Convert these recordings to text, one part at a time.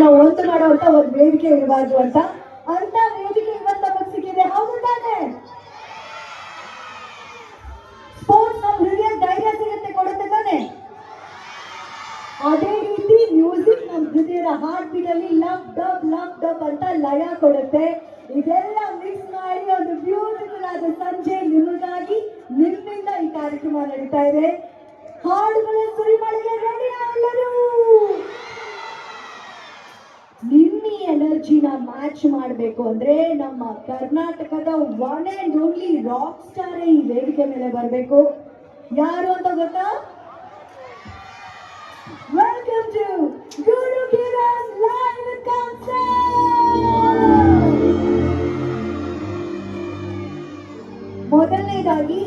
ನಾವು ಒಂದು ಮಾಡುವಂತ ಒಂದು ವೇದಿಕೆ ಇರಬಾರ್ದು ಅಂತ ವೇದಿಕೆ ಇವತ್ತು ನಮಗೆ ಸಿಕ್ಕಿದೆ. ಹೌದು ತಾನೆ? ಸ್ಪೋರ್ಟ್ಸ್ ನಮ್ಮ ಹೃದಯ ಧೈರ್ಯ ಸಿಗುತ್ತೆ, ಕೊಡುತ್ತೆ ತಾನೆ? ಅದೇ ರೀತಿ ಮ್ಯೂಸಿಕ್ ನಮ್ಮ ಹೃದಯದ ಹಾರ್ಟ್ ಬೀಟ್ ಅಲ್ಲಿ ಲವ್ ಡಬ್ ಅಂತ ಲಯ ಕೊಡುತ್ತೆ. ಇದೆಲ್ಲ ಮಿಕ್ಸ್ ಮಾಡಿ ಒಂದು ಬ್ಯೂಟಿಫುಲ್ ಆದ ಸಂಜೆ ನಿಮಗಾಗಿ ನಿಮ್ಮಿಂದ ಈ ಕಾರ್ಯಕ್ರಮ ನಡೀತಾ ಇದೆ. ಹಾಡುಗಳ ಸುರಿಮಳೆಗೆ ರೆಡಿ ಎಲ್ಲರೂ. ನಿಮ್ಮ ಎನರ್ಜಿನ ಮ್ಯಾಚ್ ಮಾಡಬೇಕು ಅಂದ್ರೆ ನಮ್ಮ ಕರ್ನಾಟಕದ one and only rock star ಈ ವೇದಿಕೆ ಮೇಲೆ ಬರಬೇಕು. ಯಾರು ಅಂತ ಗೊತ್ತಾ? Welcome to Guru Kiran live concert. ಮೊದಲನೇದಾಗಿ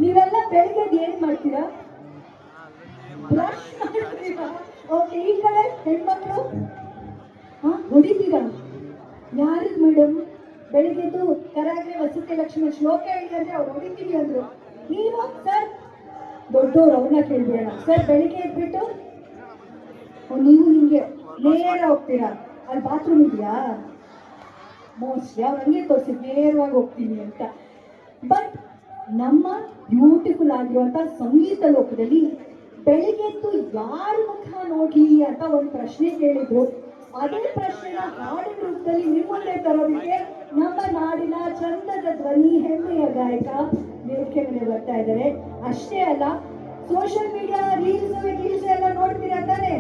ನೀವೆಲ್ಲ ಬೆಳಿಗ್ಗೆ ಏನ್ ಮಾಡ್ತೀರಾ? ಬ್ರಷ್ ಮಾಡ್ತೀರಾ? ಓಕೆ, ಈ ಕಡೆ ಹೆಣ್ಮಕ್ಳು ಹೊಡಿತೀರಾ? ಯಾರಿಗೆ ಮೇಡಮ್? ಬೆಳಿಗ್ಗೆದ್ದು ಕರಾಗ್ರೆ ವಸತಿ ಲಕ್ಷ್ಮಿ ಶ್ಲೋಕ ಹೇಳಿದ್ರೆ ಅವ್ರು ಹೊಡಿತೀವಿ ಅಂದ್ರು. ನೀವು ಸರ್ ದೊಡ್ಡವ್ರು, ಅವ್ರನ್ನ ಕೇಳ್ಬೇಡ ಸರ್. ಬೆಳಿಗ್ಗೆ ಎದ್ಬಿಟ್ಟು ನೀವು ಹಿಂಗೆ ನೇರ ಹೋಗ್ತೀರಾ? ಅಲ್ಲಿ ಬಾತ್ರೂಮ್ ಇದೆಯಾ? ಮೋಸ್ಟ್ಲಿ ಅವ್ರು ಹಂಗೆ ತೋರಿಸಿದ್ ನೇರವಾಗಿ ಹೋಗ್ತೀನಿ ಅಂತ. ಬಟ್ ನಮ್ಮ ಬ್ಯೂಟಿಫುಲ್ ಆಗಿರುವಂತ ಸಂಗೀತ ಲೋಕದಲ್ಲಿ ಬೆಳಿಗ್ಗೆ ಎದ್ದು ಯಾರ ಮುಖ ನೋಡ್ಲಿ ಅಂತ ಒಂದು ಪ್ರಶ್ನೆ ಕೇಳಿದ್ರು. ಅದೇ ಪ್ರಶ್ನೆನ ಹಾಡಿನ ರೂಪದಲ್ಲಿ ನಿಮ್ಮ ಮುಂದೆ ತರೋದಕ್ಕೆ ನಮ್ಮ ನಾಡಿನ ಚಂದದ ಧ್ವನಿ, ಹೆಮ್ಮೆಯ ಗಾಯಕ ವೇದಿಕೆ ಮೇಲೆ ಬರ್ತಾ ಇದ್ದಾರೆ. ಅಷ್ಟೇ ಅಲ್ಲ, ಸೋಷಿಯಲ್ ಮೀಡಿಯಾ ರೀಲ್ಸ್ ಎಲ್ಲ ನೋಡ್ತೀರಾ ತಾನೆ?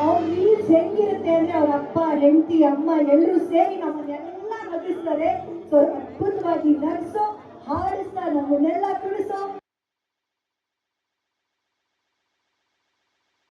ಅವ್ರ ರೀಲ್ಸ್ ಹೆಂಗಿರುತ್ತೆ ಅಂದ್ರೆ ಅವ್ರ ಅಪ್ಪ, ಹೆಂಡತಿ, ಅಮ್ಮ ಎಲ್ಲರೂ ಸೇರಿ ನಮ್ಮನ್ನೆಲ್ಲ ನಗಿಸ್ತಾರೆ. ಸೊ ಅದ್ಭುತವಾಗಿ ನಗಿಸೋ, ಹಾಡಿಸ್ತಾ ನಮ್ಮನ್ನೆಲ್ಲ ಕುಡಿಸೋ